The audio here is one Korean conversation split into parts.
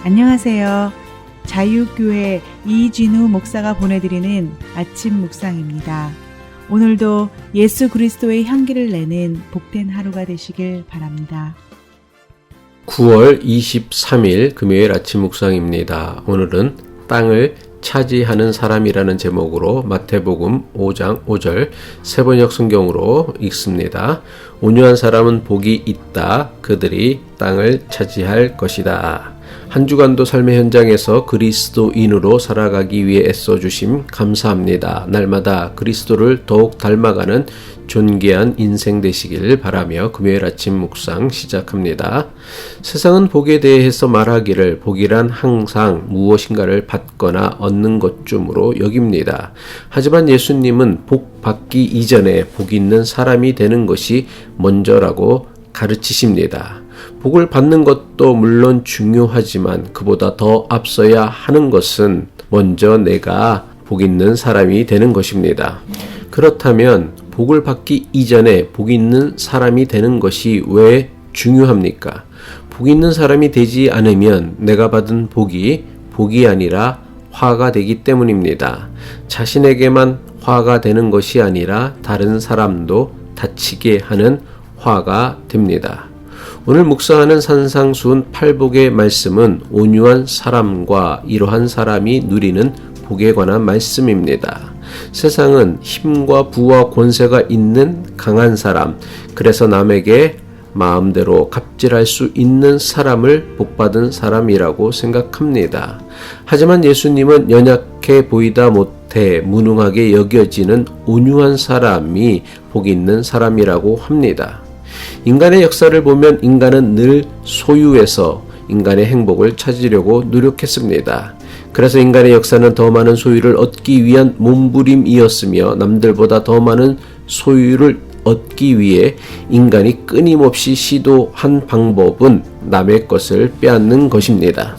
안녕하세요. 자유교회 이진우 목사가 보내드리는 아침 묵상입니다. 오늘도 예수 그리스도의 향기를 내는 복된 하루가 되시길 바랍니다. 9월 23일 금요일 아침 묵상입니다. 오늘은 땅을 차지하는 사람이라는 제목으로 마태복음 5장 5절 새번역 성경으로 읽습니다. 온유한 사람은 복이 있다. 그들이 땅을 차지할 것이다. 한 주간도 삶의 현장에서 그리스도인으로 살아가기 위해 애써주심 감사합니다. 날마다 그리스도를 더욱 닮아가는 존귀한 인생 되시길 바라며 금요일 아침 묵상 시작합니다. 세상은 복에 대해서 말하기를 복이란 항상 무엇인가를 받거나 얻는 것쯤으로 여깁니다. 하지만 예수님은 복 받기 이전에 복 있는 사람이 되는 것이 먼저라고 가르치십니다. 복을 받는 것도 물론 중요하지만 그보다 더 앞서야 하는 것은 먼저 내가 복 있는 사람이 되는 것입니다. 그렇다면 복을 받기 이전에 복 있는 사람이 되는 것이 왜 중요합니까? 복 있는 사람이 되지 않으면 내가 받은 복이 아니라 화가 되기 때문입니다. 자신에게만 화가 되는 것이 아니라 다른 사람도 다치게 하는 화가 됩니다. 오늘 묵상하는 산상수훈 8복의 말씀은 온유한 사람과 이러한 사람이 누리는 복에 관한 말씀입니다. 세상은 힘과 부와 권세가 있는 강한 사람, 그래서 남에게 마음대로 갑질할 수 있는 사람을 복받은 사람이라고 생각합니다. 하지만 예수님은 연약해 보이다 못해 무능하게 여겨지는 온유한 사람이 복 있는 사람이라고 합니다. 인간의 역사를 보면 인간은 늘 소유에서 인간의 행복을 찾으려고 노력했습니다. 그래서 인간의 역사는 더 많은 소유를 얻기 위한 몸부림이었으며 남들보다 더 많은 소유를 얻기 위해 인간이 끊임없이 시도한 방법은 남의 것을 빼앗는 것입니다.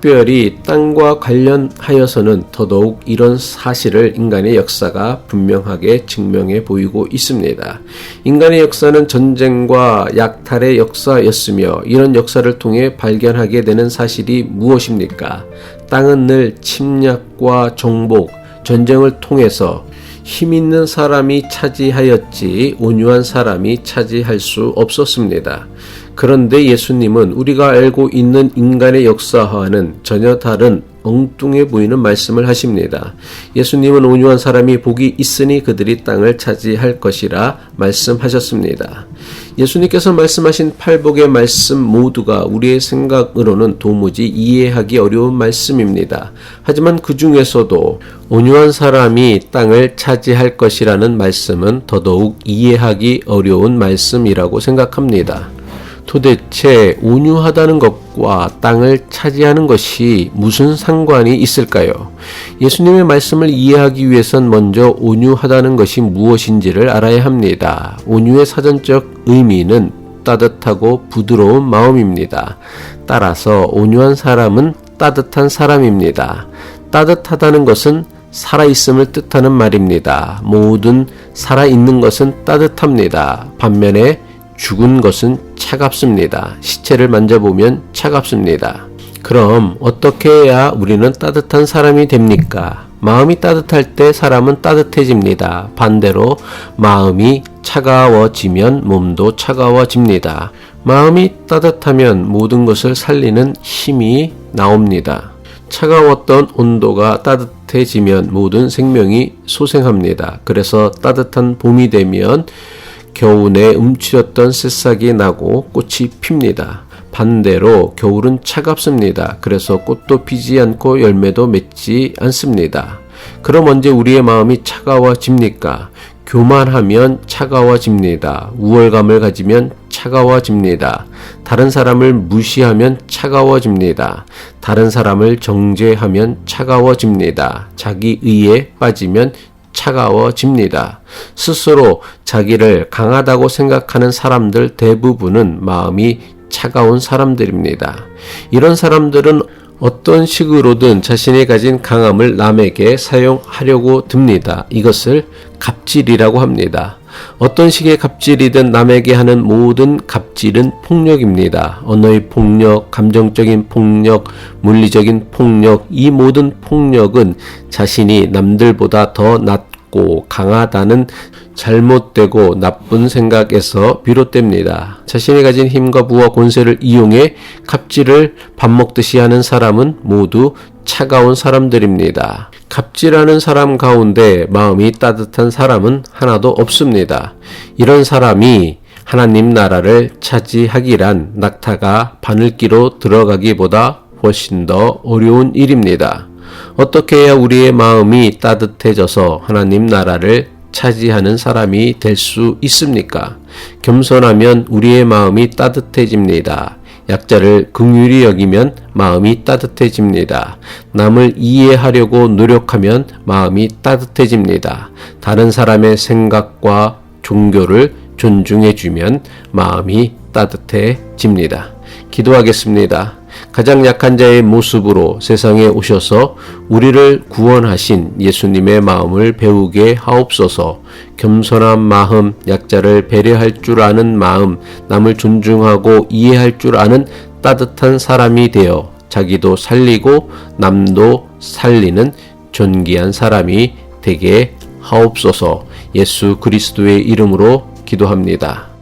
특별히 땅과 관련하여서는 더더욱 이런 사실을 인간의 역사가 분명하게 증명해 보이고 있습니다. 인간의 역사는 전쟁과 약탈의 역사였으며 이런 역사를 통해 발견하게 되는 사실이 무엇입니까? 땅은 늘 침략과 정복, 전쟁을 통해서 힘 있는 사람이 차지하였지 온유한 사람이 차지할 수 없었습니다. 그런데 예수님은 우리가 알고 있는 인간의 역사와는 전혀 다른 엉뚱해 보이는 말씀을 하십니다. 예수님은 온유한 사람이 복이 있으니 그들이 땅을 차지할 것이라 말씀하셨습니다. 예수님께서 말씀하신 8복의 말씀 모두가 우리의 생각으로는 도무지 이해하기 어려운 말씀입니다. 하지만 그 중에서도 온유한 사람이 땅을 차지할 것이라는 말씀은 더더욱 이해하기 어려운 말씀이라고 생각합니다. 도대체 온유하다는 것과 땅을 차지하는 것이 무슨 상관이 있을까요? 예수님의 말씀을 이해하기 위해선 먼저 온유하다는 것이 무엇인지를 알아야 합니다. 온유의 사전적 의미는 따뜻하고 부드러운 마음입니다. 따라서 온유한 사람은 따뜻한 사람입니다. 따뜻하다는 것은 살아있음을 뜻하는 말입니다. 모든 살아있는 것은 따뜻합니다. 반면에 죽은 것은 차갑습니다. 시체를 만져보면 차갑습니다. 그럼 어떻게 해야 우리는 따뜻한 사람이 됩니까? 마음이 따뜻할 때 사람은 따뜻해집니다. 반대로 마음이 차가워지면 몸도 차가워집니다. 마음이 따뜻하면 모든 것을 살리는 힘이 나옵니다. 차가웠던 온도가 따뜻해지면 모든 생명이 소생합니다. 그래서 따뜻한 봄이 되면 겨우내 움츠렸던 새싹이 나고 꽃이 핍니다. 반대로 겨울은 차갑습니다. 그래서 꽃도 피지 않고 열매도 맺지 않습니다. 그럼 언제 우리의 마음이 차가워집니까? 교만하면 차가워집니다. 우월감을 가지면 차가워집니다. 다른 사람을 무시하면 차가워집니다. 다른 사람을 정죄하면 차가워집니다. 자기 의에 빠지면 차가워집니다. 스스로 자기를 강하다고 생각하는 사람들 대부분은 마음이 차가운 사람들입니다. 이런 사람들은 어떤 식으로든 자신이 가진 강함을 남에게 사용하려고 듭니다. 이것을 갑질이라고 합니다. 어떤 식의 갑질이든 남에게 하는 모든 갑질은 폭력입니다. 언어의 폭력, 감정적인 폭력, 물리적인 폭력, 이 모든 폭력은 자신이 남들보다 더 낫고 강하다는 잘못되고 나쁜 생각에서 비롯됩니다. 자신이 가진 힘과 부와 권세를 이용해 갑질을 밥 먹듯이 하는 사람은 모두 차가운 사람들입니다. 갑질하는 사람 가운데 마음이 따뜻한 사람은 하나도 없습니다. 이런 사람이 하나님 나라를 차지하기란 낙타가 바늘기로 들어가기보다 훨씬 더 어려운 일입니다. 어떻게 해야 우리의 마음이 따뜻해져서 하나님 나라를 차지하는 사람이 될 수 있습니까? 겸손하면 우리의 마음이 따뜻해집니다. 약자를 긍휼히 여기면 마음이 따뜻해집니다. 남을 이해하려고 노력하면 마음이 따뜻해집니다. 다른 사람의 생각과 종교를 존중해주면 마음이 따뜻해집니다. 기도하겠습니다. 가장 약한 자의 모습으로 세상에 오셔서 우리를 구원하신 예수님의 마음을 배우게 하옵소서. 겸손한 마음, 약자를 배려할 줄 아는 마음, 남을 존중하고 이해할 줄 아는 따뜻한 사람이 되어 자기도 살리고 남도 살리는 존귀한 사람이 되게 하옵소서. 예수 그리스도의 이름으로 기도합니다.